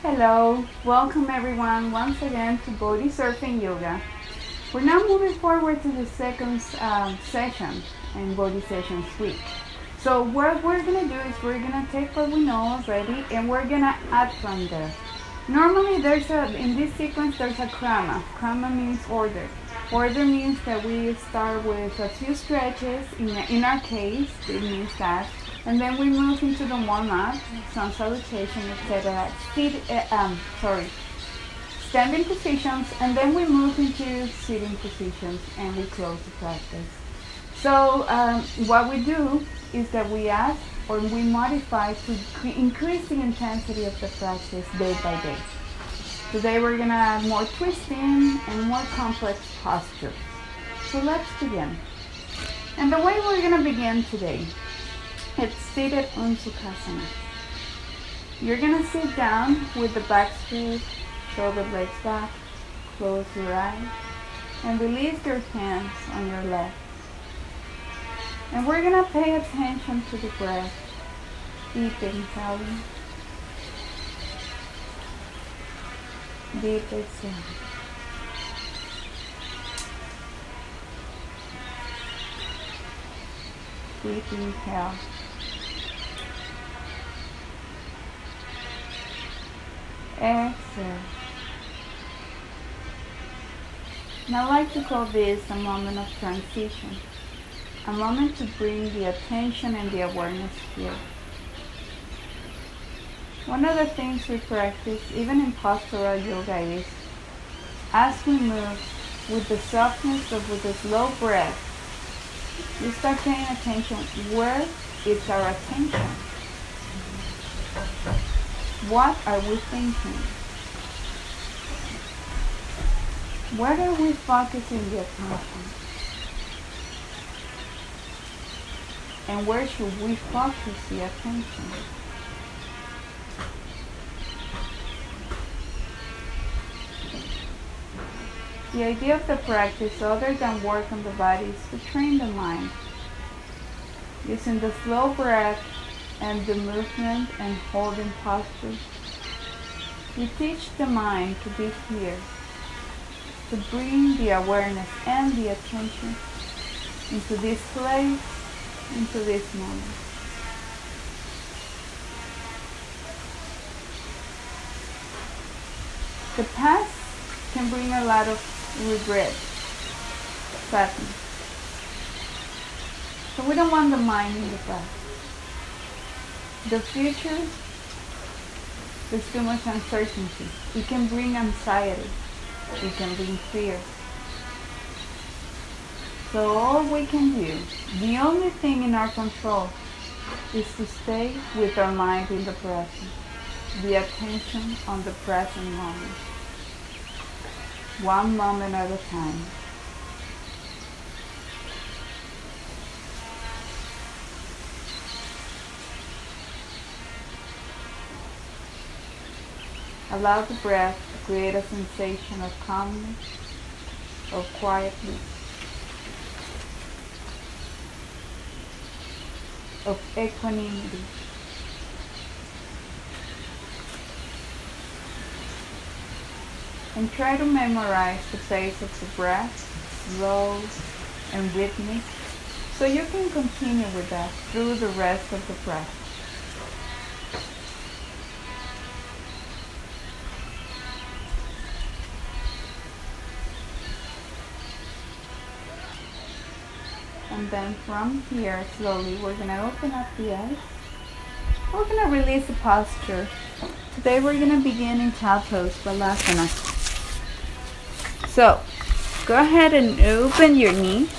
Hello, welcome everyone once again to Body Surfing Yoga. We're now moving forward to the second session in Body Session Suite. So what we're going to do is we're going to take what we know already and we're going to add from there. Normally in this sequence there's a krama. Krama means order. Order means that we start with a few stretches, in our case it means that, and then we move into the warm-up, sun salutation, etc. Standing positions, and then we move into sitting positions and we close the practice. So what we do is that we add or we modify to increase the intensity of the practice day by day. Today we're going to add more twisting and more complex postures. So let's begin. And the way we're going to begin today, it's seated on Sukhasana. You're going to sit down with the back straight, shoulder blades back, close your eyes, and release your hands on your legs. And we're going to pay attention to the breath. Deep inhaling. Deep exhale. Deep inhale. Exhale. And I like to call this a moment of transition. A moment to bring the attention and the awareness here. One of the things we practice, even in postural yoga, is as we move with the softness of with the slow breath, we start paying attention where is our attention. What are we thinking? Where are we focusing the attention? And where should we focus the attention? The idea of the practice, other than work on the body, is to train the mind. Using the slow breath and the movement and holding posture, we teach the mind to be here, to bring the awareness and the attention into this place, into this moment. The past can bring a lot of regret, sadness. So we don't want the mind in the past. The future, there's too much uncertainty. It can bring anxiety. It can bring fear. So all we can do, the only thing in our control, is to stay with our mind in the present. The attention on the present moment. One moment at a time. Allow the breath to create a sensation of calmness, of quietness, of equanimity. And try to memorize the pace of the breath, slow and rhythmic, so you can continue with that through the rest of the practice. And then from here, slowly, we're going to open up the eyes. We're going to release the posture. Today we're going to begin in cow pose, Balasana. So, go ahead and open your knees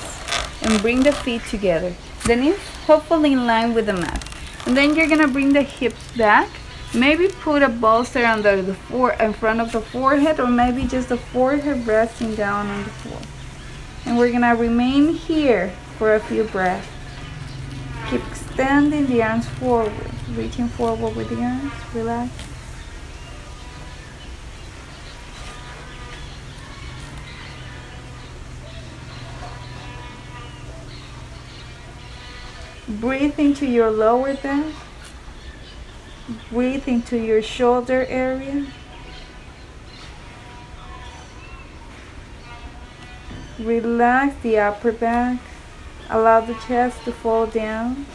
and bring the feet together. The knees hopefully in line with the mat. And then you're going to bring the hips back. Maybe put a bolster under in front of the forehead, or maybe just the forehead resting down on the floor. And we're going to remain here for a few breaths. Keep extending the arms forward, reaching forward with the arms. Relax. Breathe into your lower back Breathe into your shoulder area. Relax the upper back. Allow the chest to fall down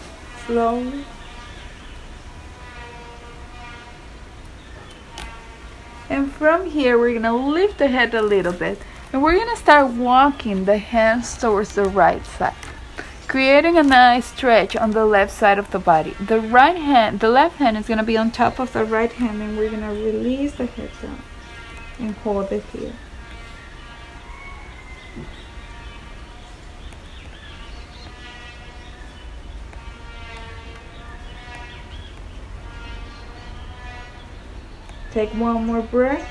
slowly. And from here, we're going to lift the head a little bit. And we're going to start walking the hands towards the right side, creating a nice stretch on the left side of the body. The left hand is going to be on top of the right hand, and we're going to release the head down and hold it here. Take one more breath.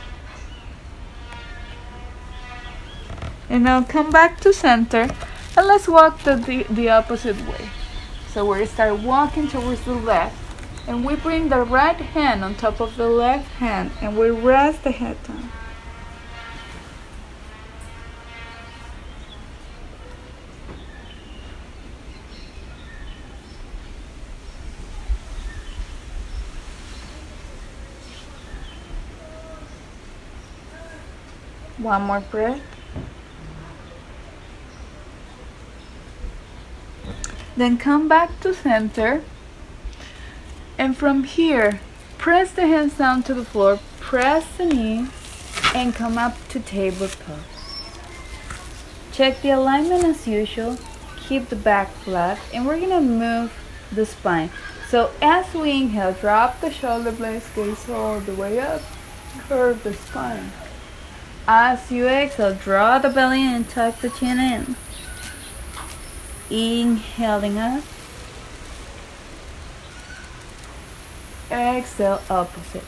And now come back to center. And let's walk the opposite way. So we start walking towards the left. And we bring the right hand on top of the left hand. And we rest the head down. One more breath. Then come back to center. And from here, press the hands down to the floor, press the knee, and come up to table pose. Check the alignment as usual. Keep the back flat, and we're gonna move the spine. So as we inhale, drop the shoulder blades, gaze all the way up, curve the spine. As you exhale, draw the belly in, tuck the chin in. Inhaling up. Exhale, opposite.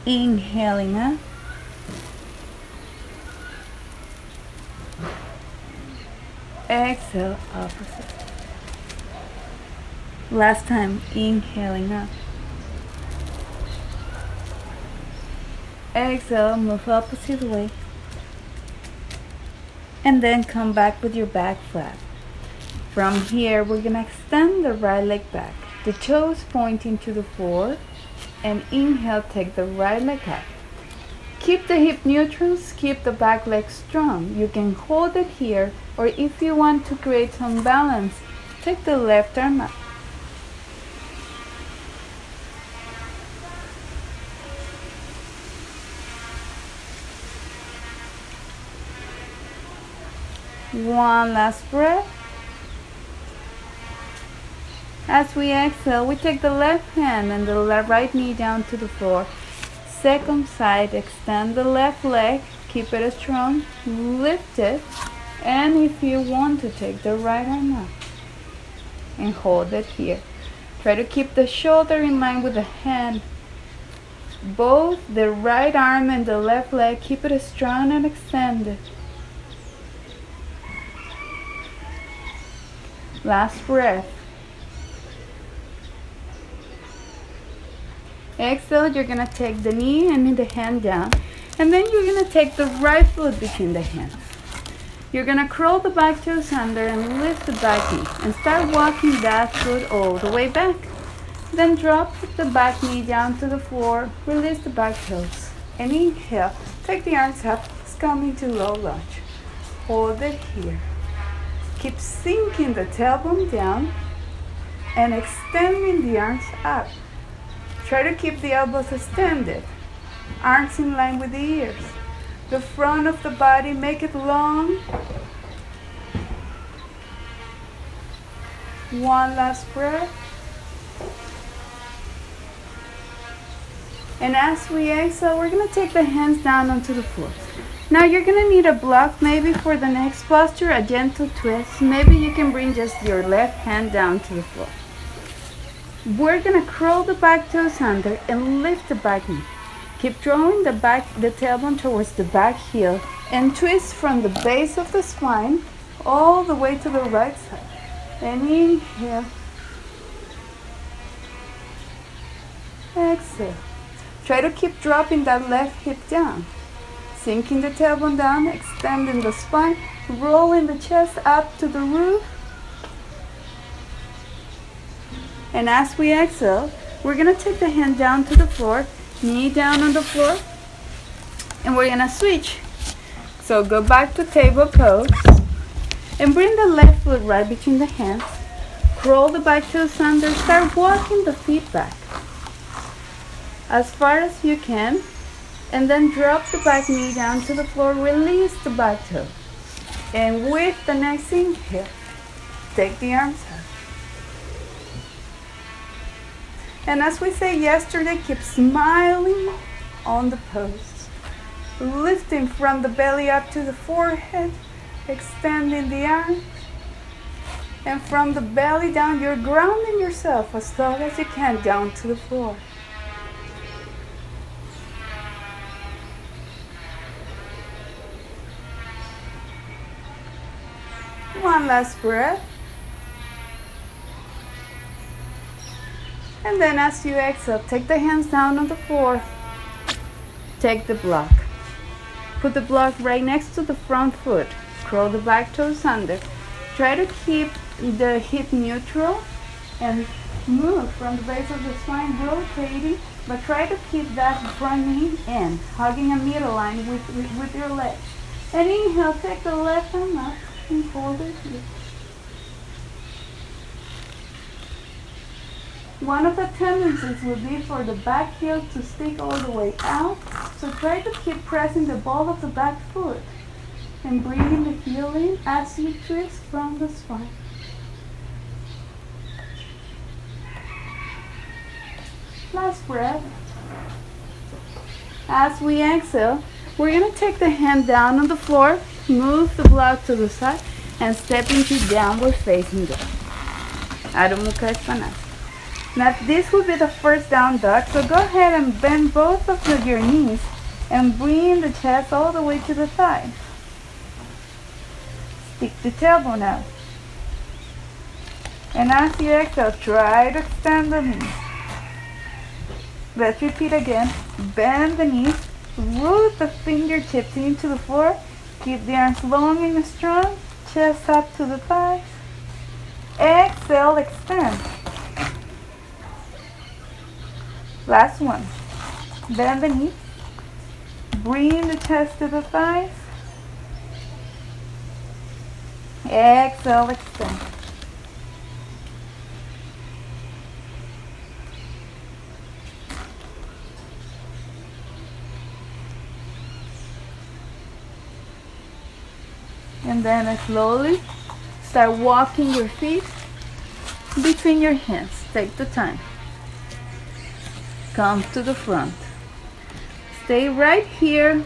Inhaling up. Exhale, opposite. Last time, inhaling up. Exhale, move opposite way. And then come back with your back flat. From here, we're going to extend the right leg back. The toes pointing to the floor. And inhale, take the right leg up. Keep the hip neutral, keep the back leg strong. You can hold it here, or if you want to create some balance, take the left arm up. One last breath. As we exhale, we take the left hand and the right knee down to the floor. Second side, extend the left leg, keep it strong, lift it, and if you want to take the right arm up and hold it here. Try to keep the shoulder in line with the hand. Both the right arm and the left leg, keep it strong and extended. Last breath. Exhale, you're going to take the knee and the hand down. And then you're going to take the right foot between the hands. You're going to curl the back toes under and lift the back knee. And start walking that foot all the way back. Then drop the back knee down to the floor. Release the back toes. And inhale. Take the arms up. It's coming to low lunge. Hold it here. Keep sinking the tailbone down and extending the arms up. Try to keep the elbows extended, arms in line with the ears. The front of the body, make it long. One last breath. And as we exhale, we're going to take the hands down onto the floor. Now you're going to need a block maybe for the next posture, a gentle twist. Maybe you can bring just your left hand down to the floor. We're going to curl the back toes under and lift the back knee. Keep drawing the tailbone towards the back heel and twist from the base of the spine all the way to the right side. And inhale. Exhale. Try to keep dropping that left hip down. Sinking the tailbone down, extending the spine, rolling the chest up to the roof. And as we exhale, we're going to take the hand down to the floor, knee down on the floor, and we're going to switch. So go back to table pose and bring the left foot right between the hands. Roll the back toes under, start walking the feet back as far as you can, and then drop the back knee down to the floor, release the back toe. And with the next inhale, take the arms up. And as we say yesterday, keep smiling on the pose. Lifting from the belly up to the forehead, extending the arms. And from the belly down, you're grounding yourself as long as you can down to the floor. One last breath. And then as you exhale, take the hands down on the floor. Take the block. Put the block right next to the front foot. Curl the back toes under. Try to keep the hip neutral and move from the base of the spine, rotating, but try to keep that front knee in, hugging a middle line with your legs. And inhale, take the left arm up and hold it here. One of the tendencies would be for the back heel to stick all the way out, so try to keep pressing the ball of the back foot and bringing the heel in as you twist from the spine. Last breath. As we exhale, we're going to take the hand down on the floor, move the block to the side, and step into downward facing dog. Adho Mukha Svanasana. Now this will be the first down dog, so go ahead and bend both of your knees and bring the chest all the way to the side. Stick the tailbone out. And as you exhale, try to extend the knees. Let's repeat again. Bend the knees, root the fingertips into the floor, keep the arms long and strong, chest up to the thighs. Exhale, extend. Last one. Bend the knees. Bring the chest to the thighs. Exhale, extend. And then slowly start walking your feet between your hands. Take the time. Come to the front. Stay right here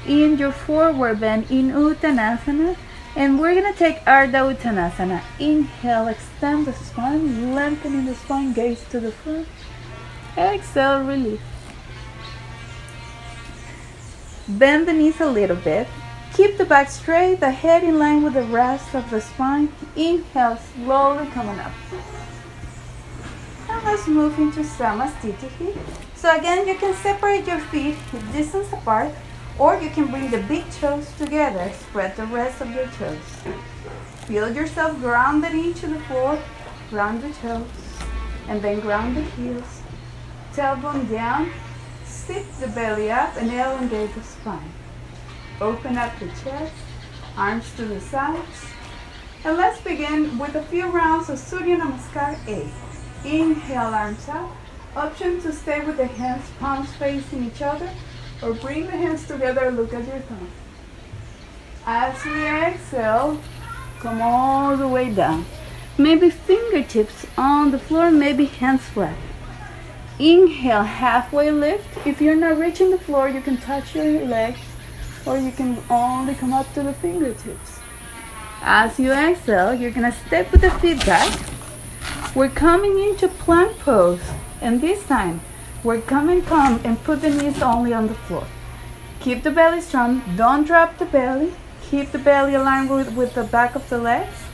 in your forward bend in Uttanasana. And we're going to take Ardha Uttanasana. Inhale, extend the spine, lengthening the spine, gaze to the front. Exhale, release. Bend the knees a little bit. Keep the back straight, the head in line with the rest of the spine. Inhale, slowly coming up. And let's move into Samastitihi. So again, you can separate your feet distance apart, or you can bring the big toes together. Spread the rest of your toes. Feel yourself grounded into the floor. Ground the toes, and then ground the heels. Tailbone down. Sit the belly up and elongate the spine. Open up the chest, arms to the sides. And let's begin with a few rounds of Surya Namaskar 8. Inhale, arms up. Option to stay with the hands, palms facing each other, or bring the hands together, look at your thumb. As we exhale, come all the way down. Maybe fingertips on the floor, maybe hands flat. Inhale, halfway lift. If you're not reaching the floor, you can touch your legs, or you can only come up to the fingertips. As you exhale, you're going to step with the feet back. We're coming into plank pose, and this time, we're coming come and put the knees only on the floor. Keep the belly strong, don't drop the belly. Keep the belly aligned with the back of the legs.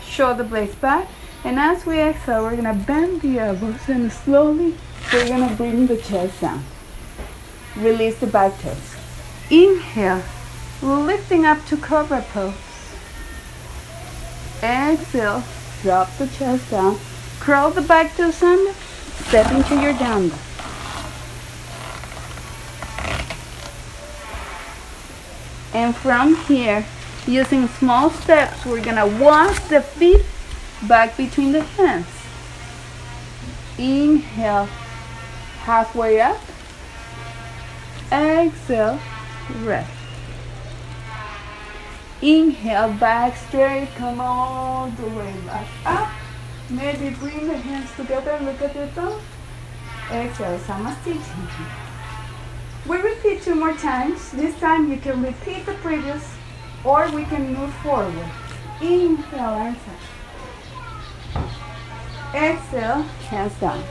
Shoulder blades back, and as we exhale, we're going to bend the elbows, and slowly, we're going to bring the chest down. Release the back toes. Inhale, lifting up to cobra pose. Exhale, drop the chest down. Curl the back toes under. Step into your down dog. And from here, using small steps, we're gonna walk the feet back between the hands. Inhale, halfway up. Exhale, rest. Inhale, back straight, come all the way back up. Maybe bring the hands together, look at your toes. Exhale, Samasthiti. We repeat 2 more times. This time you can repeat the previous, or we can move forward. Inhale, arms up. Exhale, hands down.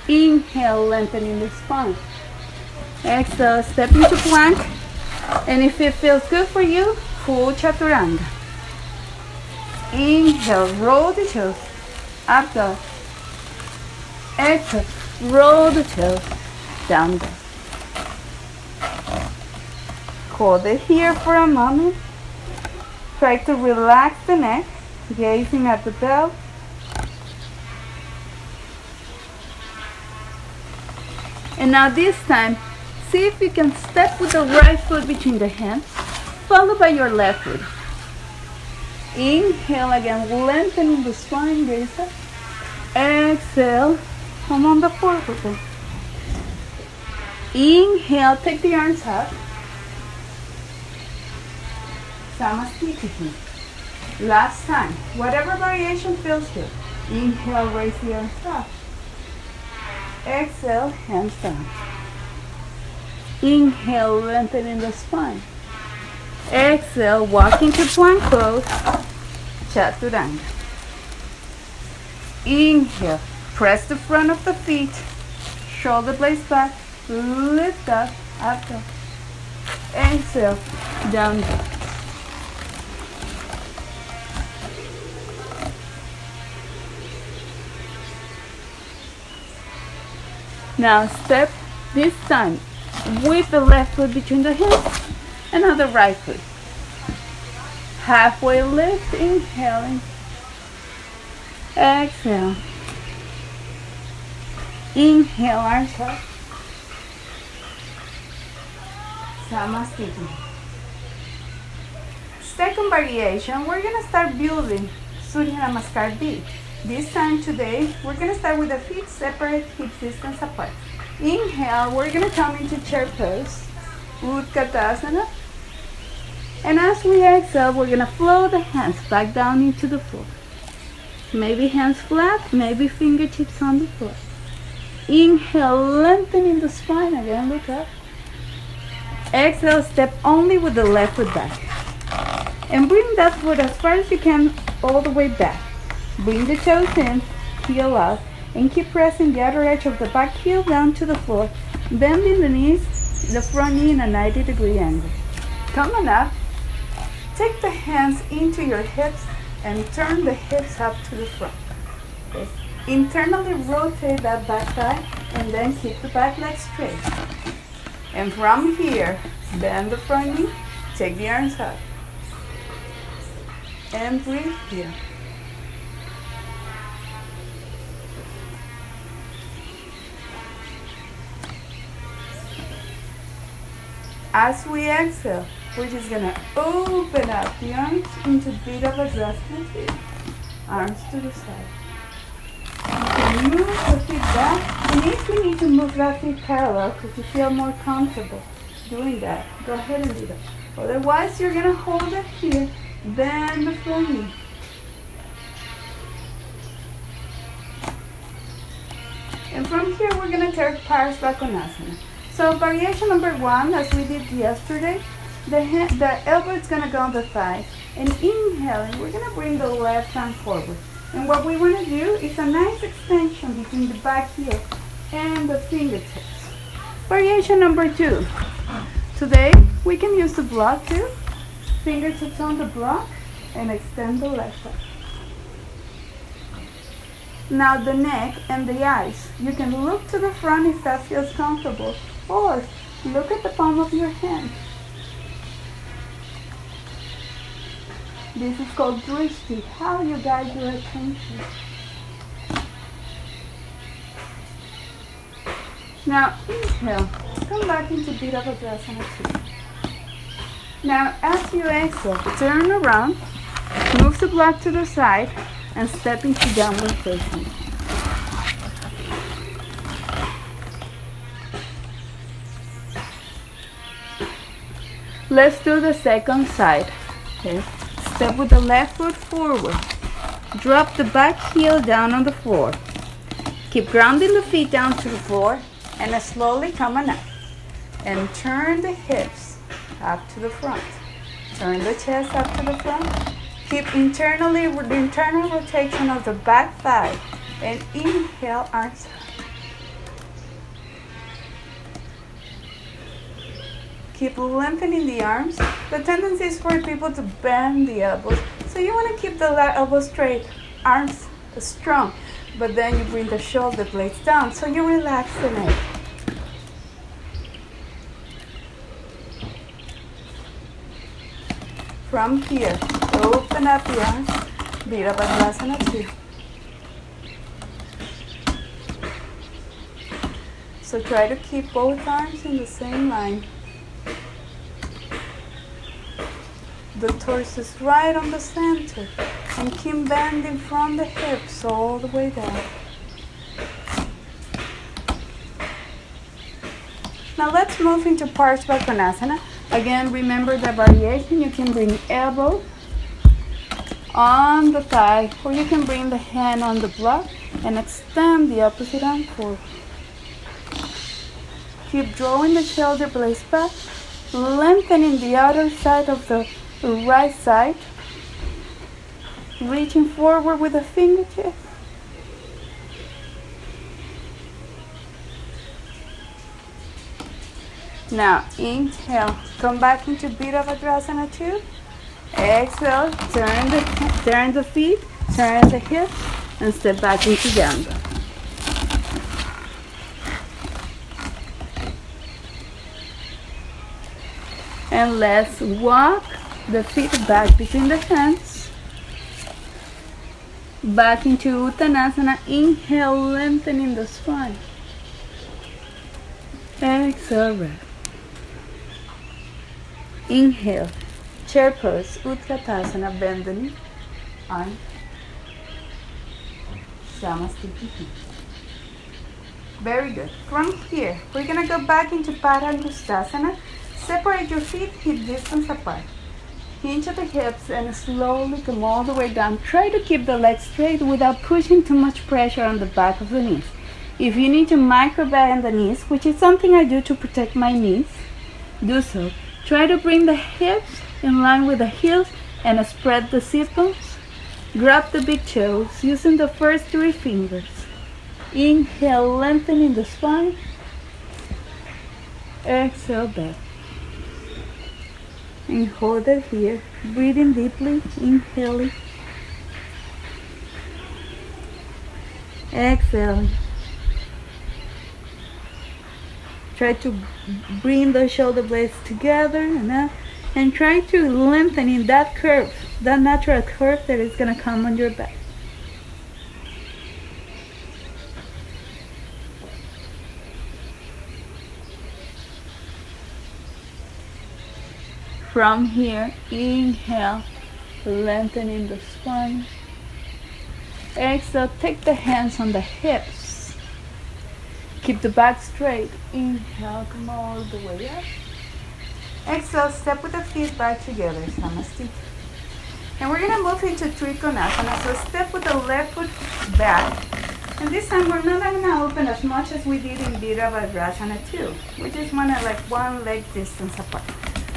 Inhale, lengthening the spine. Exhale, step into plank. And if it feels good for you, full chaturanga. Inhale, roll the toes, up dog. Exhale, roll the toes, down dog. Hold it here for a moment. Try to relax the neck, gazing at the belt. And now this time, see if you can step with the right foot between the hands, followed by your left foot. Inhale again, lengthening the spine, gaze up. Exhale, come on the forward. Inhale, take the arms up. Samasthiti. Last time, whatever variation feels good. Inhale, raise the arms up. Exhale, hands down. Inhale, lengthening the spine. Exhale, walk into plank pose, chaturanga. Inhale, press the front of the feet, shoulder blades back, lift up, up dog. Exhale, down dog. Now step this time with the left foot between the hips and now the right foot. Halfway lift, inhaling. Exhale. Inhale, arms up. Samasthiti. Second variation, we're going to start building Surya Namaskar B. This time today, we're going to start with the feet separate, hip distance apart. Inhale, we're going to come into chair pose, Utkatasana. And as we exhale, we're going to flow the hands back down into the floor. Maybe hands flat, maybe fingertips on the floor. Inhale, lengthening the spine again, look up. Exhale, step only with the left foot back. And bring that foot as far as you can all the way back. Bring the toes in, heel out, and keep pressing the outer edge of the back heel down to the floor, bending the knees, the front knee in a 90-degree angle. Come on up. Take the hands into your hips and turn the hips up to the front. Okay. Internally rotate that back thigh and then keep the back leg straight. And from here, bend the front knee, take the arms up. And breathe here. As we exhale, we're just going to open up the arms into bit of adjustment. Arms to the side. You can move the feet back. And if you need to move that feet parallel because you feel more comfortable doing that, go ahead and do that. Otherwise, you're going to hold it here. Bend the front knee. And from here, we're going to turn Trikonasana. So variation number 1, as we did yesterday, the elbow is going to go on the thigh. And inhaling, we're going to bring the left hand forward. And what we want to do is a nice extension between the back heel and the fingertips. Variation number 2. Today, we can use the block too. Fingertips on the block and extend the left side. Now the neck and the eyes. You can look to the front if that feels comfortable, or look at the palm of your hand. This is called drishti. How you guide your attention. Now inhale. Come back into Virabhadrasana 2. Now as you exhale, turn around, move the block to the side, and step into downward facing. Let's do the second side. Okay. Step with the left foot forward. Drop the back heel down on the floor. Keep grounding the feet down to the floor and slowly come on up. And turn the hips up to the front. Turn the chest up to the front. Keep the internal rotation of the back thigh. And inhale, arms up. Keep lengthening the arms. The tendency is for people to bend the elbows. So you want to keep the elbows straight, arms strong. But then you bring the shoulder blades down so you relax the neck. From here, open up the arms. Virabhadrasana 2. So try to keep both arms in the same line. The torso is right on the center, and keep bending from the hips all the way down. Now let's move into Trikonasana. Again, remember the variation. You can bring elbow on the thigh, or you can bring the hand on the block and extend the opposite arm forward. Keep drawing the shoulder blades back, lengthening the outer side of the right side, reaching forward with the fingertips. Now inhale, come back into Virabhadrasana 2. Exhale, turn the feet, turn the hips, and step back into down dog. And let's walk the feet back between the hands. Back into Uttanasana. Inhale, lengthening the spine. Exhale, rest. Inhale, chair pose, Utkatasana, bend the knee, arm, Samastiti. Very good. From here, we're going to go back into Padangusthasana. Separate your feet hip distance apart. Hinge at the hips and slowly come all the way down. Try to keep the legs straight without pushing too much pressure on the back of the knees. If you need to micro bend the knees, which is something I do to protect my knees, do so. Try to bring the hips in line with the heels and spread the sit bones. Grab the big toes using the first 3 fingers. Inhale, lengthening the spine. Exhale, back. And hold it here. Breathing deeply, inhaling. Exhaling. Try to bring the shoulder blades together and try to lengthen in that curve, that natural curve that is going to come on your back. From here, inhale, lengthening the spine. Exhale, take the hands on the hips. Keep the back straight. Inhale, come all the way up. Exhale, step with the feet back together, Samastiti. And we're going to move into Trikonasana. So step with the left foot back. And this time we're not going to open as much as we did in Virabhadrasana 2. We just want to like one leg distance apart.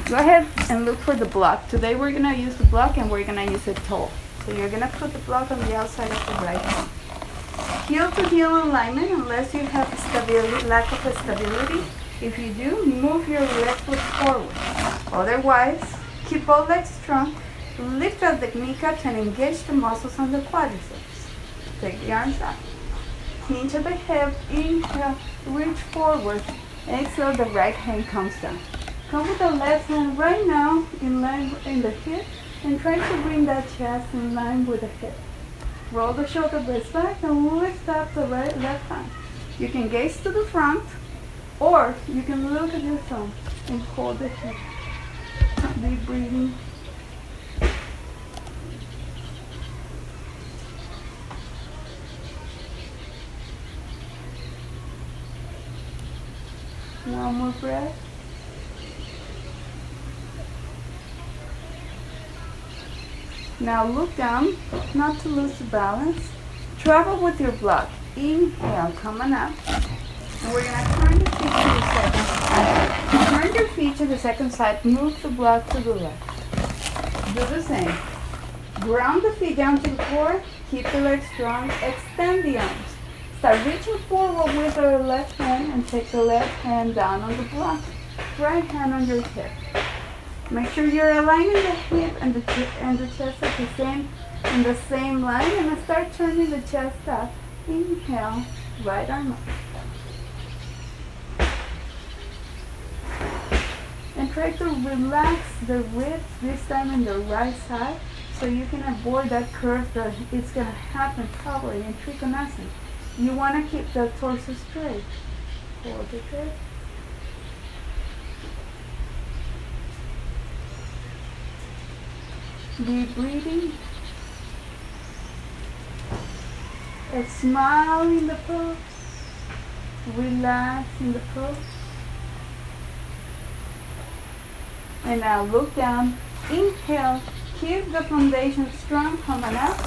Go ahead and look for the block. Today we're going to use the block and we're going to use it tall. So you're going to put the block on the outside of the right hand. Heel to heel alignment unless you have stability, lack of stability. If you do, move your left foot forward. Otherwise, keep both legs strong. Lift up the kneecaps and engage the muscles on the quadriceps. Take the arms up. Hinge at the hip. Inhale, reach forward. Exhale, the right hand comes down. Come with the left hand right now in line in the hip And try to bring that chest in line with the hip. Roll the shoulder blades back and lift up the left arm. You can gaze to the front, or you can look at your thumb and hold the hip. Deep breathing. One more breath. Now look down, not to lose the balance. Travel with your blood. Inhale, coming up. And we're going to turn the feet to the second side. Turn your feet to the second side. Move the blood to the left. Do the same. Ground the feet down to the floor. Keep the legs strong. Extend the arms. Start reaching forward with the left hand and take the left hand down on the block. Right hand on your hip. Make sure you're aligning the hip and the chest at in the same line, and start turning the chest up. Inhale, right arm up. And try to relax the ribs this time in the right side so you can avoid that curve that it's going to happen probably in Trikonasana. You want to keep the torso straight. Hold it there. Deep breathing. And smile in the pose. Relax in the pose. And now look down. Inhale. Keep the foundation strong, coming up.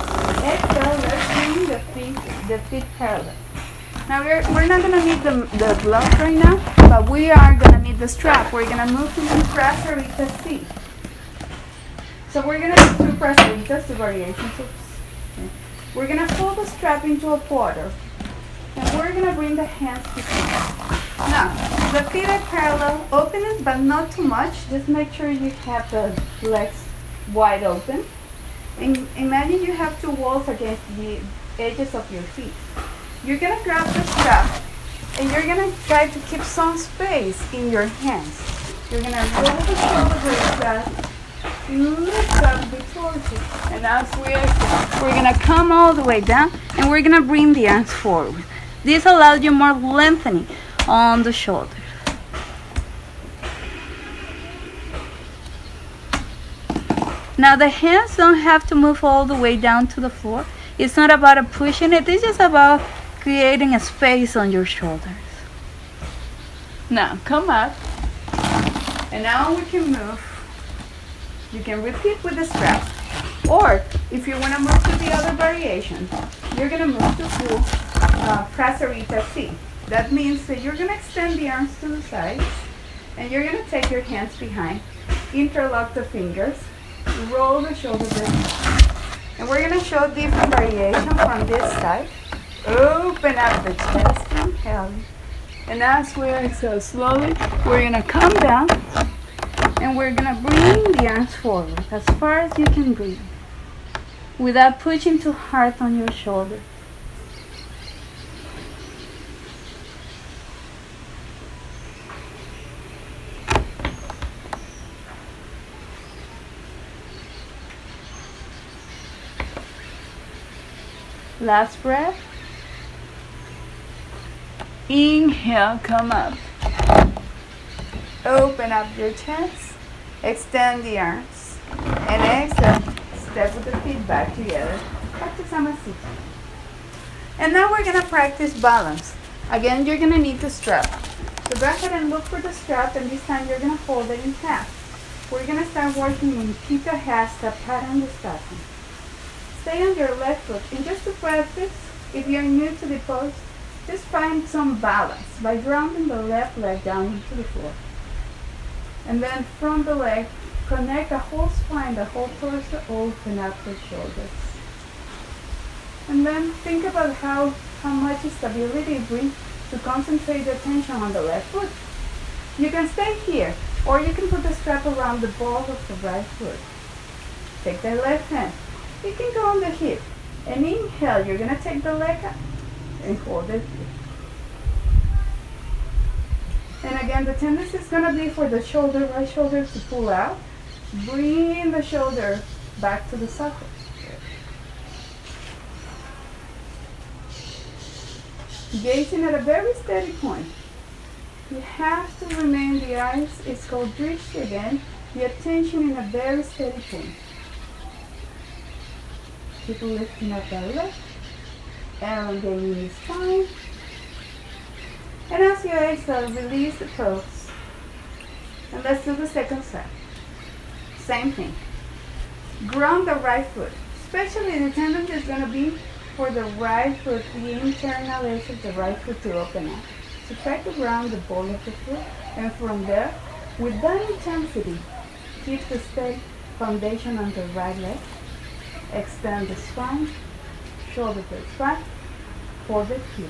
Exhale, let's bring the feet parallel. Now we're not going to need the gloves right now, but we are going to need the strap. We're going to move into Prasarita C. So we're going to do 2 Prasaritas, 2 variations. Okay. We're going to fold the strap into a quarter. And we're going to bring the hands together. Now, the feet are parallel. Open it, but not too much. Just make sure you have the legs wide open. And imagine you have 2 walls against the edges of your feet. You're going to grab the strap and you're going to try to keep some space in your hands. You're going to roll the shoulder blades back, lift up the torso, and as we're going to come all the way down and we're going to bring the arms forward. This allows you more lengthening on the shoulders. Now the hands don't have to move all the way down to the floor. It's not about pushing it. It's just about creating a space on your shoulders. Now come up. And now we can move. You can repeat with the strap. Or if you want to move to the other variation, you're going to move to full Prasarita C. That means that you're going to extend the arms to the sides. And you're going to take your hands behind. Interlock the fingers. Roll the shoulder blades. And we're going to show different variation from this side. Open up the chest, inhale. And as we exhale slowly, we're going to come down and we're going to bring the arms forward as far as you can breathe without pushing too hard on your shoulder. Last breath. Inhale, come up. Open up your chest. Extend the arms. And exhale, step with the feet back together. Back to Samasthiti. And now we're going to practice balance. Again, you're going to need the strap. So go ahead and look for the strap, and this time you're going to fold it in half. We're going to start working in Pitta Hasta Padangusthasana. Stay on your left foot. And just to practice, if you're new to the pose, just find some balance by grounding the left leg down into the floor. And then from the leg, connect the whole spine, the whole torso, open up the shoulders. And then think about how much stability it brings to concentrate the attention on the left foot. You can stay here, or you can put the strap around the ball of the right foot. Take the left hand. You can go on the hip. And inhale, you're going to take the leg up and hold it here. And again, the tendency is going to be for the shoulder, right shoulder to pull out. Bring the shoulder back to the socket. Gazing at a very steady point. You have to remain, the eyes is called drishti again, the attention in a very steady point. Keep lifting up the left, elongating the spine. And as you exhale, release the toes. And let's do the second side. Same thing. Ground the right foot. Especially the tendency is going to be for the right foot, the internal edge of the right foot to open up. So try to ground the ball of the foot. And from there, with that intensity, keep the steady foundation on the right leg. Extend the spine, shoulder blades back, forward heel.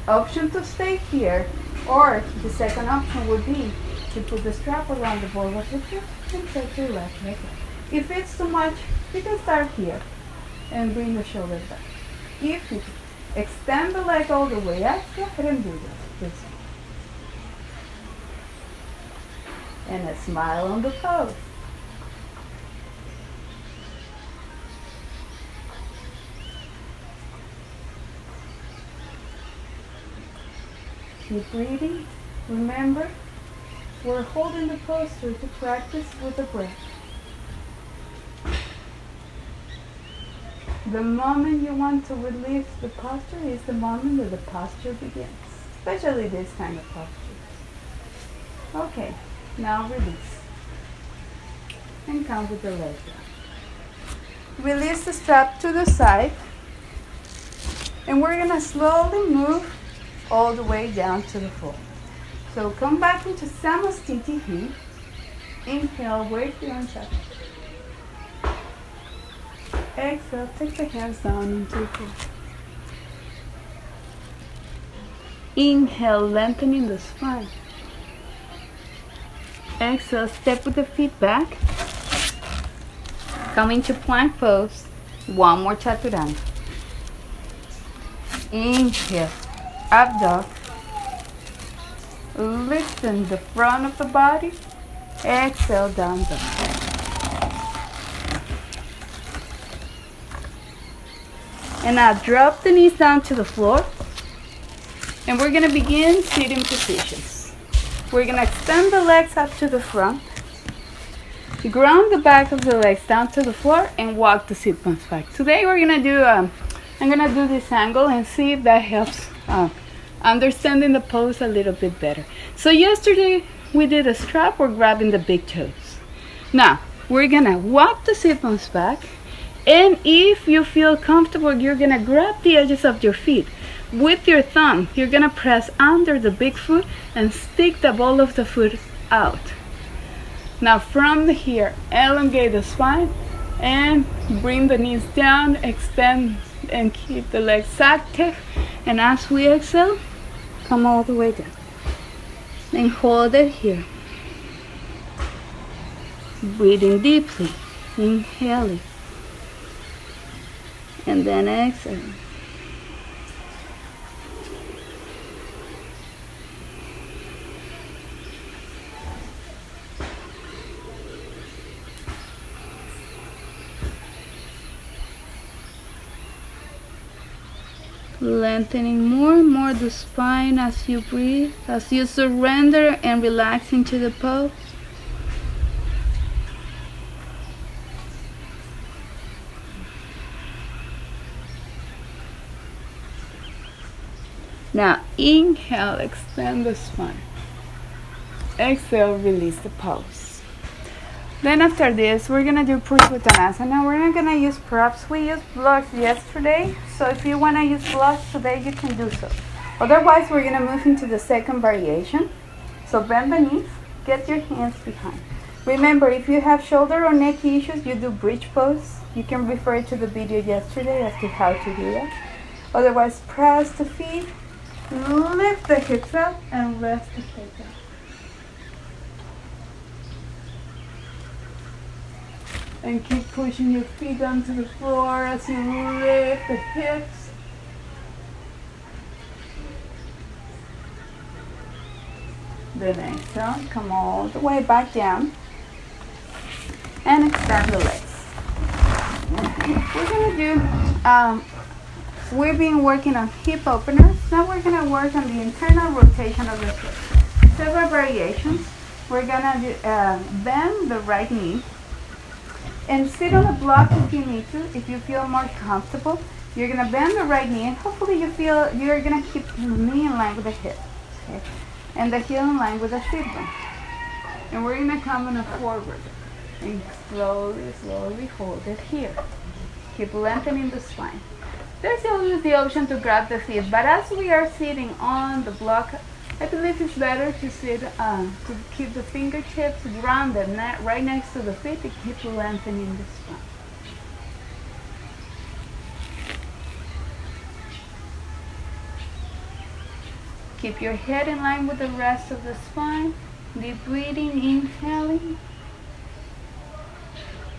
Option to stay here, or the second option would be to put the strap around the ball of the foot and try to relax like that. If it's too much, you can start here and bring the shoulders back. If you extend the leg all the way up, go ahead and do this. And a smile on the pose. Keep breathing. Remember, we're holding the posture to practice with the breath. The moment you want to release the posture is the moment that the posture begins, especially this kind of posture. Okay, now release. And come with the leg down. Release the strap to the side. And we're going to slowly move all the way down to the floor. So come back into Samastiti here. Inhale, wave the arms up. Exhale, take the hands down into the floor. Inhale, lengthening the spine. Exhale, step with the feet back. Come into plank pose. One more chaturanga. Inhale, up dog. Lifting the front of the body. Exhale, down dog. And now drop the knees down to the floor. And we're going to begin sitting positions. We're going to extend the legs up to the front. Ground the back of the legs down to the floor and walk the sit bones back. Today we're going to do, I'm going to do this angle and see if that helps understanding the pose a little bit better. So yesterday we did a strap, we're grabbing the big toes. Now we're going to walk the sit bones back. And if you feel comfortable, you're going to grab the edges of your feet. With your thumb, you're going to press under the big foot and stick the ball of the foot out. Now from here, elongate the spine and bring the knees down, extend and keep the legs active. And as we exhale, come all the way down. And hold it here. Breathing deeply, inhaling. And then exhale. Lengthening more and more the spine as you breathe, as you surrender and relax into the pose. Now inhale, extend the spine. Exhale, release the pose. Then after this, we're gonna do Trikonasana. We're not gonna use props. We used blocks yesterday, so if you wanna use blocks today, you can do so. Otherwise, we're gonna move into the second variation. So bend the knees, get your hands behind. Remember, if you have shoulder or neck issues, you do bridge pose. You can refer to the video yesterday as to how to do that. Otherwise, press the feet, lift the hips up, and rest the head down. And keep pushing your feet down to the floor as you lift the hips. Then exhale, come all the way back down. And exhale. extend the legs. We're going to do, we've been working on hip openers. Now we're going to work on the internal rotation of the hip. Several variations. We're going to bend the right knee and sit on a block if you need to. If you feel more comfortable, you're going to bend the right knee and hopefully you feel you're going to keep the knee in line with the hip. Okay? And the heel in line with the sit bone. And we're going to come on a forward. And slowly, slowly hold it here. Keep lengthening the spine. There's always the option to grab the feet, but as we are sitting on the block, I believe it's better to sit, to keep the fingertips grounded right next to the feet to keep lengthening the spine. Keep your head in line with the rest of the spine. Deep breathing, inhaling,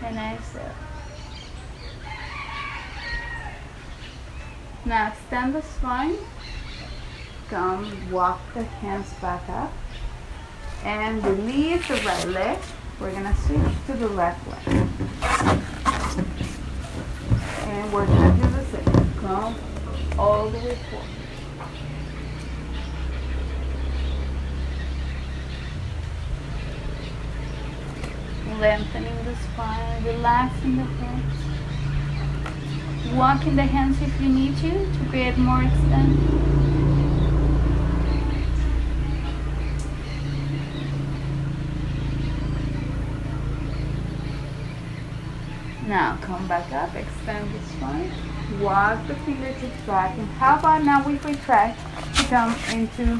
and exhale. Now extend the spine. Come, walk the hands back up. And release the right leg. We're going to switch to the left leg. And we're going to do the same. Come all the way forward. Lengthening the spine, relaxing the head. Walking the hands if you need to create more extent. Now come back up, extend the spine, walk the fingertips back, and how about now we try to come into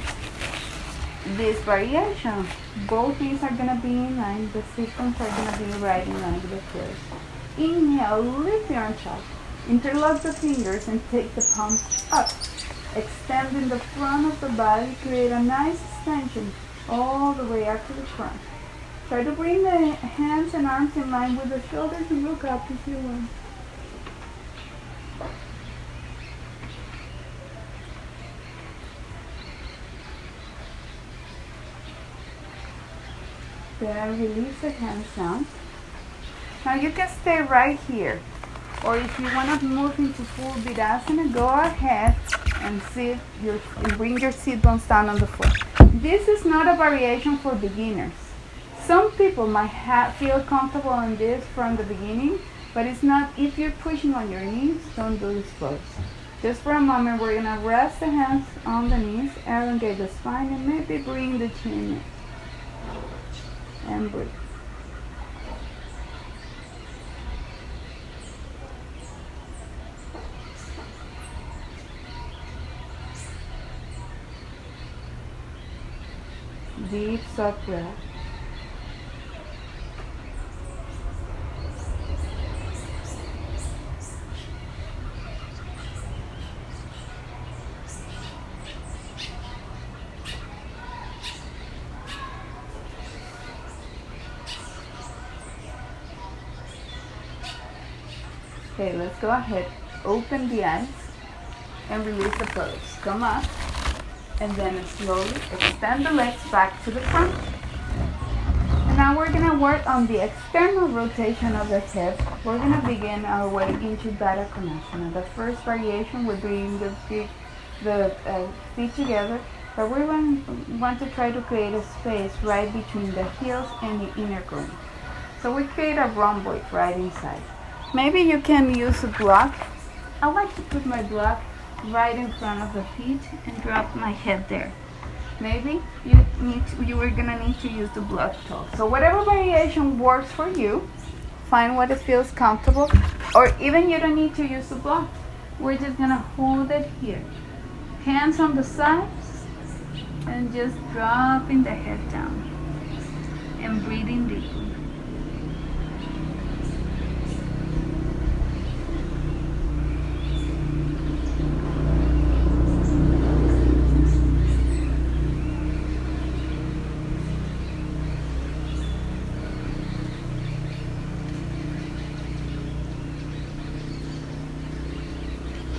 this variation. Both knees are going to be in line, the sit bones are going to be right in line with the heels. Inhale, lift your arms up, interlock the fingers and take the palms up. Extending the front of the body, create a nice extension all the way up to the front. Try to bring the hands and arms in line with the shoulders and look up if you want. Then release the hands down. Now you can stay right here. Or if you want to move into full Virasana, go ahead and bring your sit bones down on the floor. This is not a variation for beginners. Some people might feel comfortable in this from the beginning, but it's not. If you're pushing on your knees, don't do this pose. Just for a moment, we're going to rest the hands on the knees, elongate the spine, and maybe bring the chin in. And breathe. Deep, soft breath. Okay, let's go ahead. Open the eyes and release the pose. Come up and then slowly extend the legs back to the front. And now we're going to work on the external rotation of the hip. We're going to begin our way into Trikonasana. The first variation would bring the feet together, but we want to try to create a space right between the heels and the inner groin. So we create a rhomboid right inside. Maybe you can use a block. I like to put my block right in front of the feet and drop my head there. Maybe you are gonna need to use the block toe. So whatever variation works for you, find what it feels comfortable, or even you don't need to use the block. We're just gonna hold it here. Hands on the sides and just dropping the head down and breathing deeply.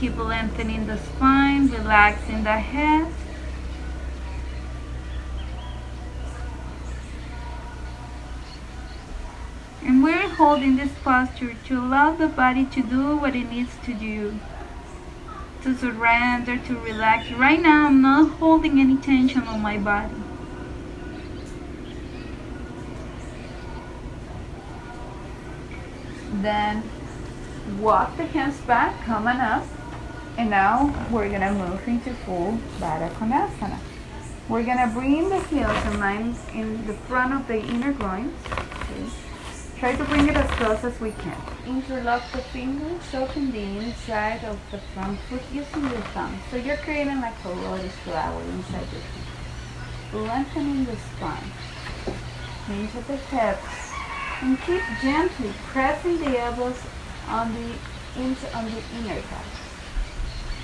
Keep lengthening the spine, relaxing the head. And we're hold in this posture to allow the body to do what it needs to do, to surrender, to relax. Right now, I'm not holding any tension on my body. Then walk the hands back, come on up. And now we're going to move into full Trikonasana. We're going to bring the heels and line in the front of the inner groins. Okay. Try to bring it as close as we can. Interlock the fingers, open the inside of the front foot using your thumb. So you're creating like a lotus flower inside your feet. Lengthening the spine. Hinge at the hips. And keep gently pressing the elbows on the inner thighs.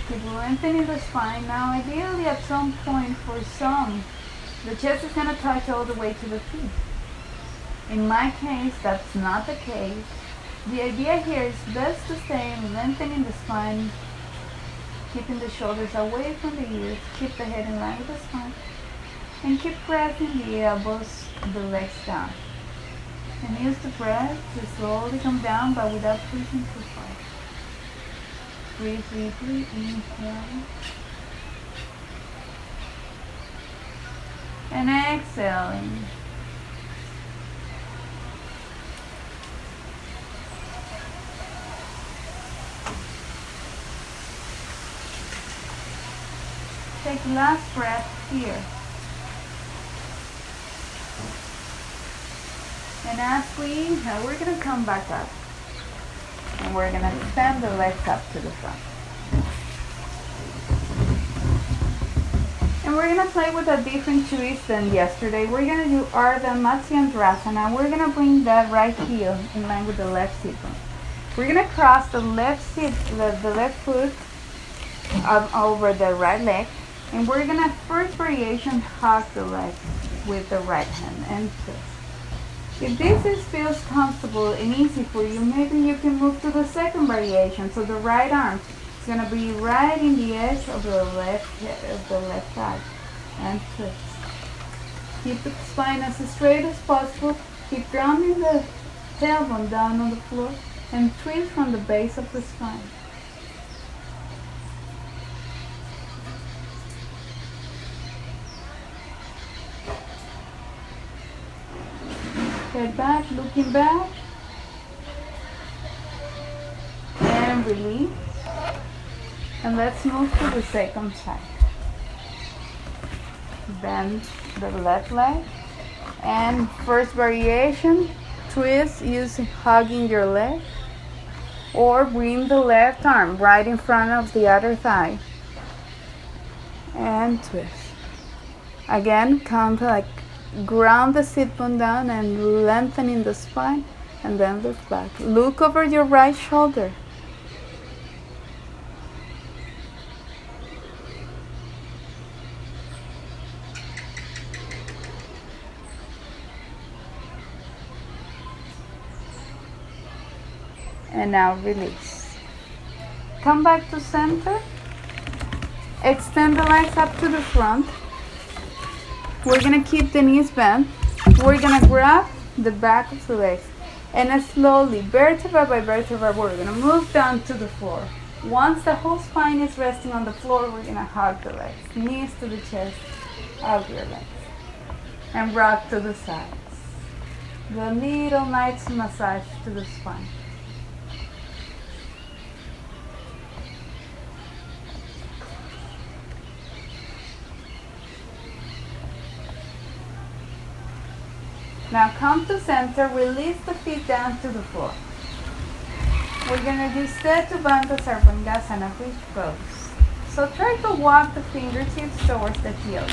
Keep lengthening the spine. Now ideally at some point for some, the chest is going to touch all the way to the feet. In my case, that's not the case. The idea here is best to stay lengthening the spine, keeping the shoulders away from the ears, keep the head in line with the spine, and keep pressing the elbows, the legs down. And use the breath to slowly come down, but without pushing too far. Breathe deeply, inhale. And exhaling. Take last breath here. And as we inhale, we're going to come back up. And we're going to extend the legs up to the front. And we're going to play with a different twist than yesterday. We're going to do Ardha Matsyendrasana. We're going to bring that right heel in line with the left hip bone. We're going to cross the left foot over the right leg. And we're going to, first variation, hug the leg with the right hand and twist. If this feels comfortable and easy for you, maybe you can move to the second variation. So the right arm is going to be right in the edge of the left thigh and twist. Keep the spine as straight as possible. Keep grounding the tailbone down on the floor and twist from the base of the spine. Head back, looking back, and release. And let's move to the second side. Bend the left leg, and first variation, twist using hugging your leg, or bring the left arm right in front of the other thigh, and twist. Again, count like ground the sit bone down and lengthening the spine, and then look back. Look over your right shoulder. And now release. Come back to center. Extend the legs up to the front. We're going to keep the knees bent. We're going to grab the back of the legs. And slowly, vertebra by vertebra, we're going to move down to the floor. Once the whole spine is resting on the floor, we're going to hug the legs. Knees to the chest, hug your legs. And rock to the sides. The little nice massage to the spine. Now come to center, release the feet down to the floor. We're going to do Stheta Bandha Sarvangasana, which goes. So try to walk the fingertips towards the heels.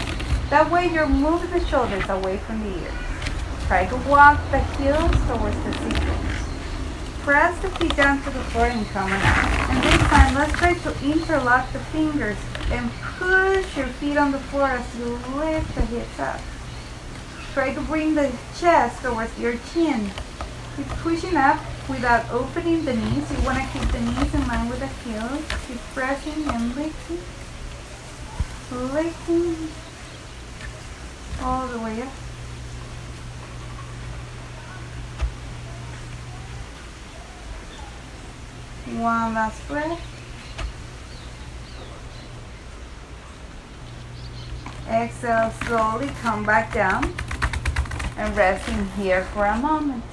That way you're moving the shoulders away from the ears. Try to walk the heels towards the sit bones. Press the feet down to the floor and come on up. And this time, let's try to interlock the fingers and push your feet on the floor as you lift the hips up. Try to bring the chest towards your chin. Keep pushing up without opening the knees. You want to keep the knees in line with the heels. Keep pressing and lifting. Lifting all the way up. One last breath. Exhale, slowly come back down and rest in here for a moment.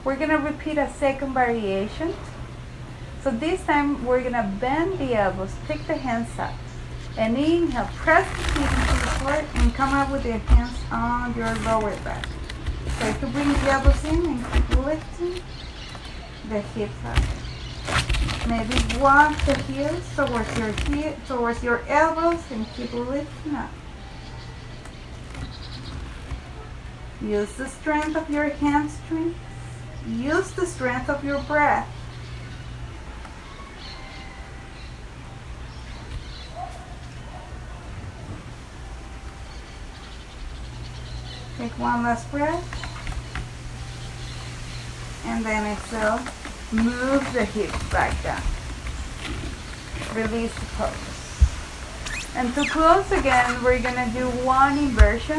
We're going to repeat a second variation. So this time we're going to bend the elbows, take the hands up, and inhale, press the feet into the floor and come up with your hands on your lower back. So you can bring the elbows in and keep lifting the hips up. Maybe walk the heels towards your elbows and keep lifting up. Use the strength of your hamstrings. Use the strength of your breath. Take one last breath. And then exhale. Move the hips back down. Release the pose. And to close again, we're going to do one inversion.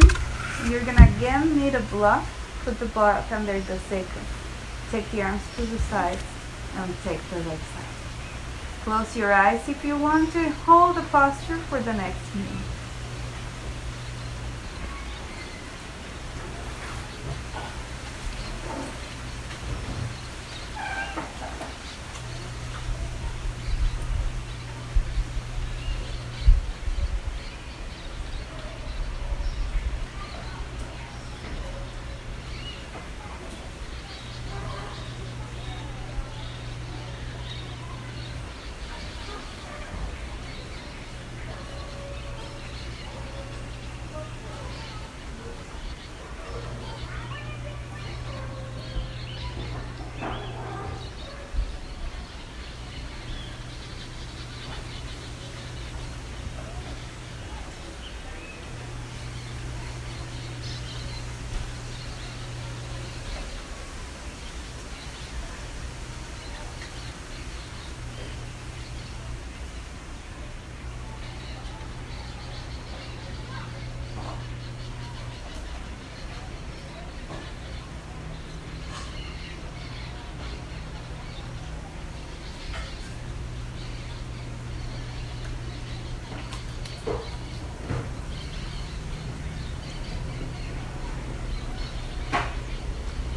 You're going to again need a block. Put the block under the sacrum. Take the arms to the sides and take the leg side. Close your eyes if you want to. Hold the posture for the next minute.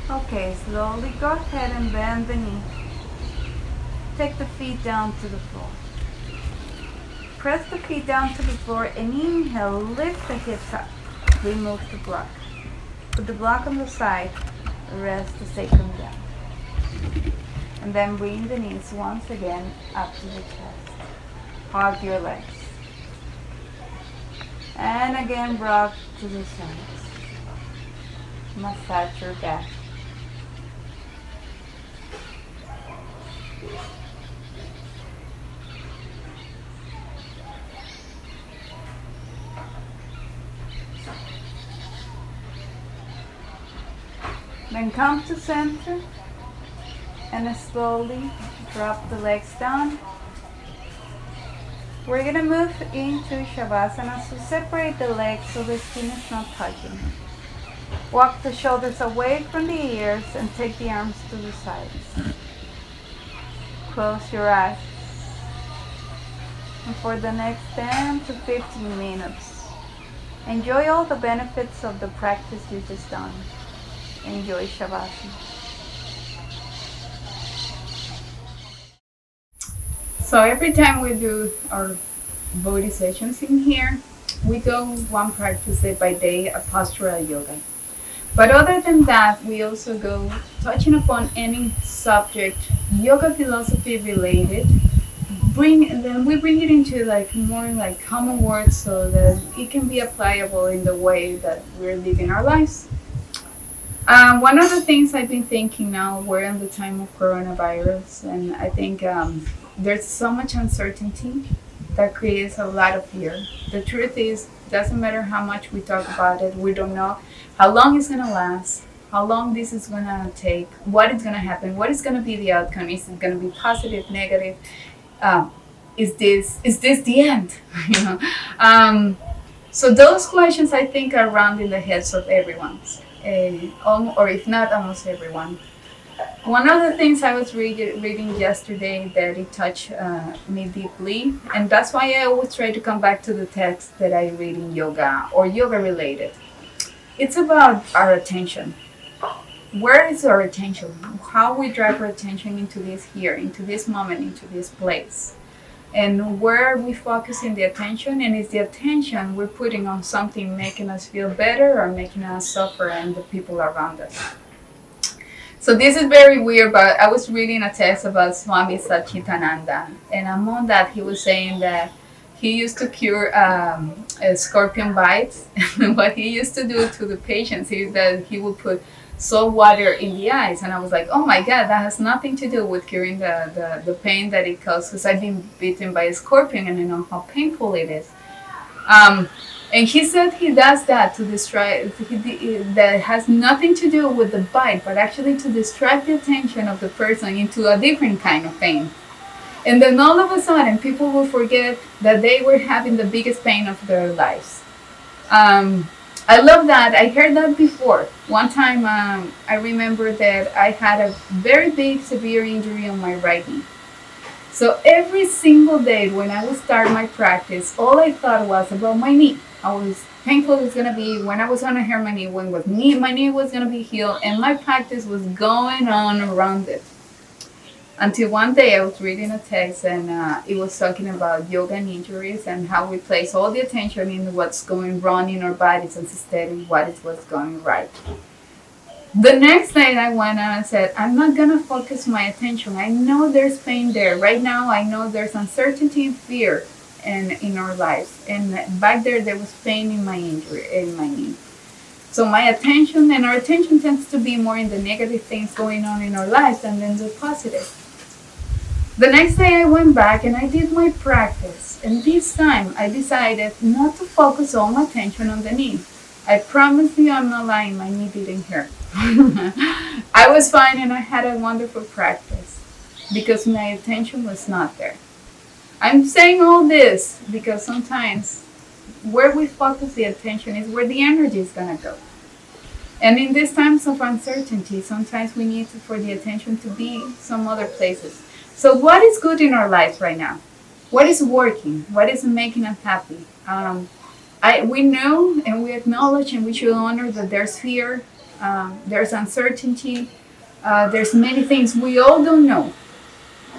Okay, slowly go ahead and bend the knee. Take the feet down to the floor. Press the feet down to the floor and inhale, lift the hips up. Remove the block. Put the block on the side, rest the sacrum down. And then bring the knees once again up to the chest. Hug your legs. And again, rock to the sides. Massage your back. Then come to center and slowly drop the legs down. We're going to move into Shavasana, so separate the legs so the skin is not touching. Walk the shoulders away from the ears and take the arms to the sides. Close your eyes. And for the next 10 to 15 minutes, enjoy all the benefits of the practice you just done. Enjoy Shavasana. So every time we do our body sessions in here, we do one practice day by day, a postural yoga. But other than that, we also go touching upon any subject, yoga philosophy related. Then we bring it into more common words so that it can be applicable in the way that we're living our lives. One of the things I've been thinking now, we're in the time of coronavirus, and I think there's so much uncertainty that creates a lot of fear. The truth is, doesn't matter how much we talk about it, we don't know how long it's going to last, how long this is going to take, what is going to happen, what is going to be the outcome, is it going to be positive, negative, is this the end? So those questions I think are around in the heads of everyone, or if not almost everyone. One of the things I was reading yesterday that it touched me deeply, and that's why I always try to come back to the text that I read in yoga or yoga related. It's about our attention. Where is our attention? How we drive our attention into this here, into this moment, into this place. And where are we focusing the attention? And is the attention we're putting on something making us feel better or making us suffer and the people around us? So this is very weird, but I was reading a text about Swami Satchitananda, and among that he was saying that he used to cure scorpion bites. What he used to do to the patients is that he would put salt water in the eyes, and I was like, oh my God, that has nothing to do with curing the pain that it causes, because I've been bitten by a scorpion and I know how painful it is. And he said he does that to distract, that has nothing to do with the bite, but actually to distract the attention of the person into a different kind of pain. And then all of a sudden, people will forget that they were having the biggest pain of their lives. I love that. I heard that before. One time, I remember that I had a very big, severe injury on my right knee. So every single day when I would start my practice, all I thought was about my knee. How painful it was going to be when I was going to hurt my knee, when my knee was going to be healed, and my practice was going on around it. Until one day I was reading a text and it was talking about yoga and injuries and how we place all the attention in what's going wrong in our bodies instead of what is what's going right. The next day I went on and said, I'm not going to focus my attention. I know there's pain there. Right now I know there's uncertainty and fear in our lives. And back there was pain in my injury, in my knee. So my attention, and our attention tends to be more in the negative things going on in our lives than in the positive. The next day I went back and I did my practice. And this time I decided not to focus all my attention on the knee. I promise you I'm not lying, my knee didn't hurt. I was fine and I had a wonderful practice because my attention was not there. I'm saying all this because sometimes where we focus the attention is where the energy is going to go. And in these times of uncertainty, sometimes we need for the attention to be some other places. So what is good in our lives right now? What is working? What is making us happy? We know and we acknowledge and we should honor that there's fear, there's uncertainty, there's many things we all don't know.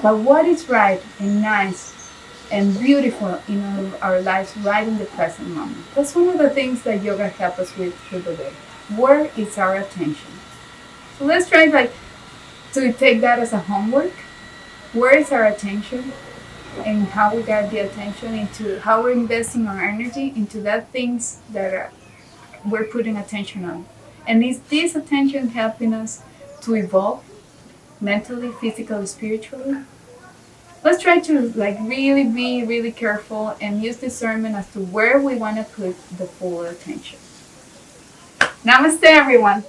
But what is right and nice and beautiful in our lives right in the present moment? That's one of the things that yoga helps us with through the day. Where is our attention? So let's try to take that as a homework. Where is our attention? And how we got the attention into how we're investing our energy into that things that we're putting attention on. And is this attention helping us to evolve mentally, physically, spiritually? Let's try to really be really careful and use discernment as to where we want to put the full attention. Namaste, everyone.